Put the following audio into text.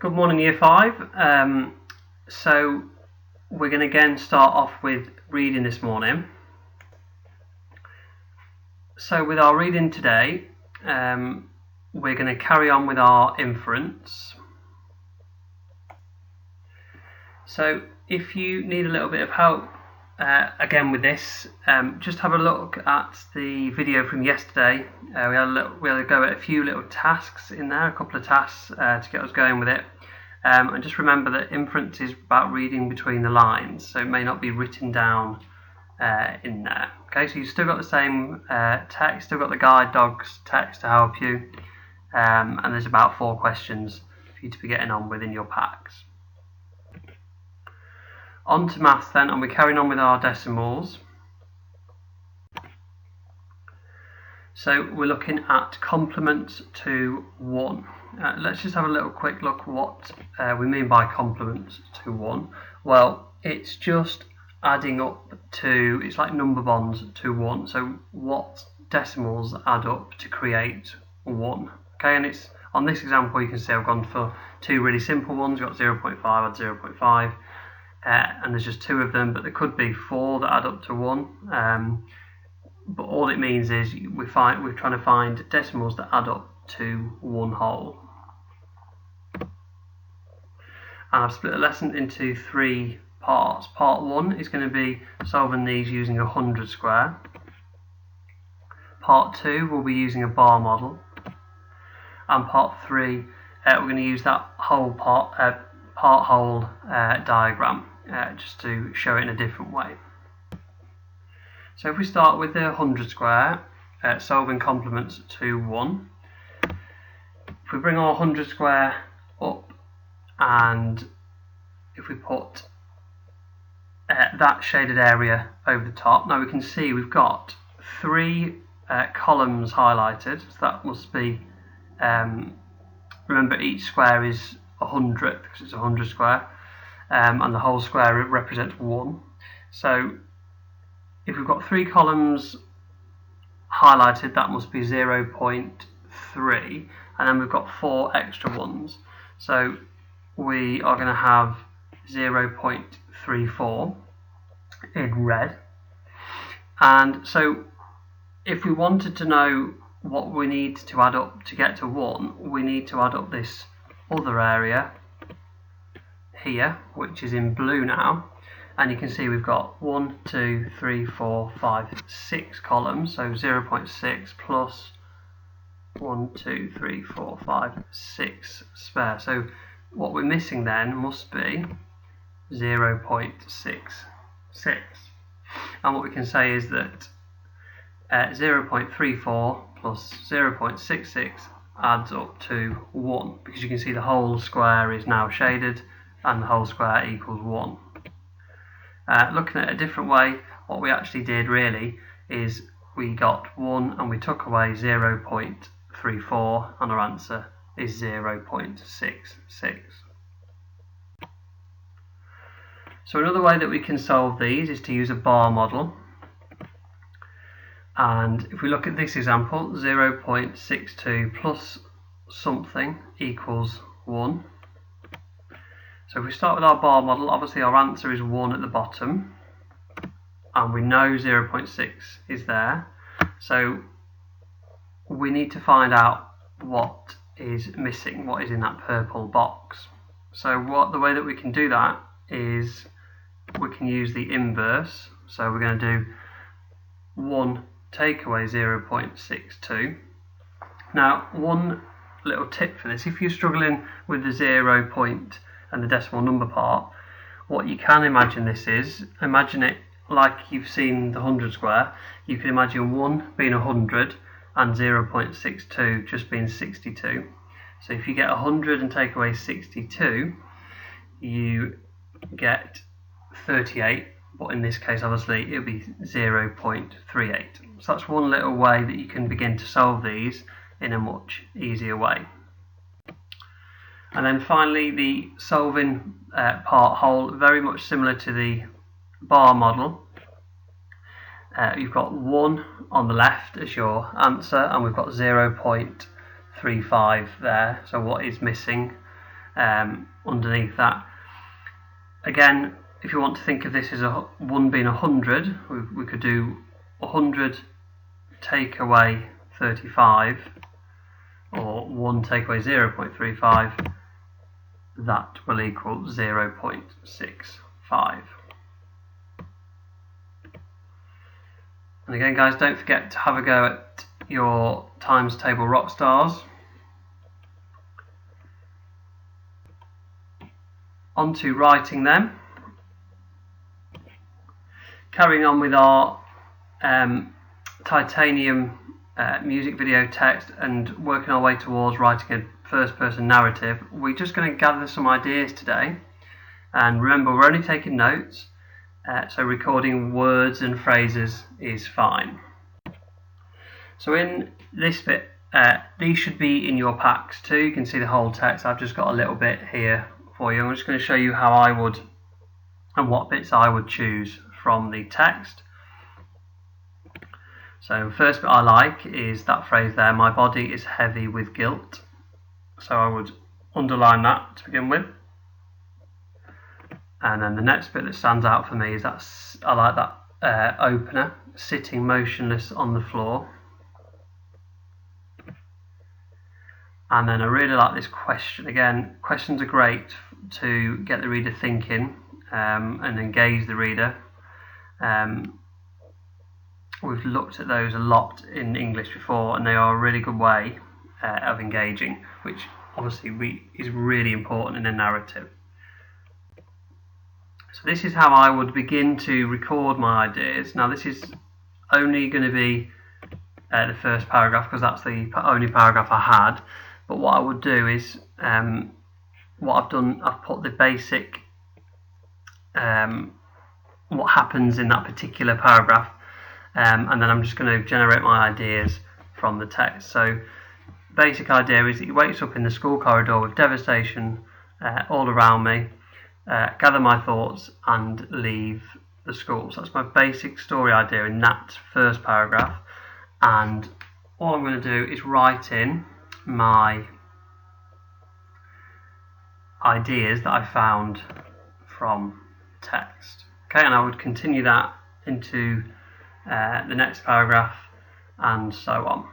Good morning, Year 5. So we're going to again start off with reading this morning. So with our reading today, we're going to carry on with our inference. So if you need a little bit of help again with this, just have a look at the video from yesterday. We had a go at a few little tasks in there, a couple of tasks to get us going with it. And just remember that inference is about reading between the lines, so it may not be written down in there. Okay, so you've still got the same text, still got the guide dogs text to help you, and there's about 4 questions for you to be getting on with in your packs. On to maths then, and we're carrying on with our decimals. So we're looking at complement to 1. Let's just have a little quick look what we mean by complement to 1. Well, it's just adding up to, it's like number bonds to 1. So what decimals add up to create 1. Okay, and it's on this example you can see I've gone for 2 really simple ones. We've got 0.5 and 0.5. And there's just 2 of them, but there could be 4 that add up to 1. But all it means is we're trying to find decimals that add up to 1 whole. And I've split the lesson into 3 parts. Part 1 is going to be solving these using a 100 square. Part 2 will be using a bar model. And part 3 we're going to use that whole part-whole diagram just to show it in a different way. So if we start with the 100 square, solving complements to 1. If we bring our 100 square up and if we put that shaded area over the top, now we can see we've got 3 columns highlighted, so that must be, remember each square is 100 because it's 100 square, and the whole square represents 1. So if we've got 3 columns highlighted, that must be 0.3, and then we've got 4 extra ones. So we are going to have 0.34 in red. And so if we wanted to know what we need to add up to get to 1, we need to add up this other area here, which is in blue now. And you can see we've got 1, 2, 3, 4, 5, 6 columns, so 0.6 plus 1, 2, 3, 4, 5, 6 spare. So what we're missing then must be 0.66. And what we can say is that 0.34 plus 0.66 adds up to 1, because you can see the whole square is now shaded and the whole square equals 1. Looking at it a different way, what we actually did really is we got 1 and we took away 0.34 and our answer is 0.66. So another way that we can solve these is to use a bar model. And if we look at this example, 0.62 plus something equals 1. So if we start with our bar model, obviously our answer is 1 at the bottom, and we know 0.6 is there. So we need to find out what is missing, what is in that purple box. So the way that we can do that is we can use the inverse. So we're going to do 1 take away 0.62. Now, one little tip for this, if you're struggling with the 0 point and the decimal number part, what you can imagine this is, imagine it like you've seen the 100 square. You can imagine 1 being 100 and 0.62 just being 62. So if you get 100 and take away 62, you get 38, but in this case obviously it'll be 0.38. So that's one little way that you can begin to solve these in a much easier way. And then finally, the solving part whole, very much similar to the bar model. You've got 1 on the left as your answer, and we've got 0.35 there. So what is missing? underneath that. Again, if you want to think of this as 1 being 100, we could do 100 take away 35, or 1 take away 0.35, that will equal 0.65. And again, guys, don't forget to have a go at your times table Rockstars. On to writing them. Carrying on with our titanium music video text and working our way towards writing a first person narrative, we're just going to gather some ideas today. And remember, we're only taking notes, so recording words and phrases is fine. So in this bit, these should be in your packs too. You can see the whole text. I've just got a little bit here for you. I'm just going to show you how I would and what bits I would choose from the text. So first bit I like is that phrase there, my body is heavy with guilt. So I would underline that to begin with. And then the next bit that stands out for me is that I like that opener, sitting motionless on the floor. And then I really like this question. Again, questions are great to get the reader thinking and engage the reader. We've looked at those a lot in English before, and they are a really good way of engaging, which obviously is really important in a narrative. So this is how I would begin to record my ideas. Now this is only going to be the first paragraph because that's the only paragraph I had. But what I would do is, what I've done, I've put the basic, what happens in that particular paragraph, and then I'm just going to generate my ideas from the text. So basic idea is that he wakes up in the school corridor with devastation all around me, gather my thoughts and leave the school. So that's my basic story idea in that first paragraph, and all I'm going to do is write in my ideas that I found from text. Okay, and I would continue that into the next paragraph and so on.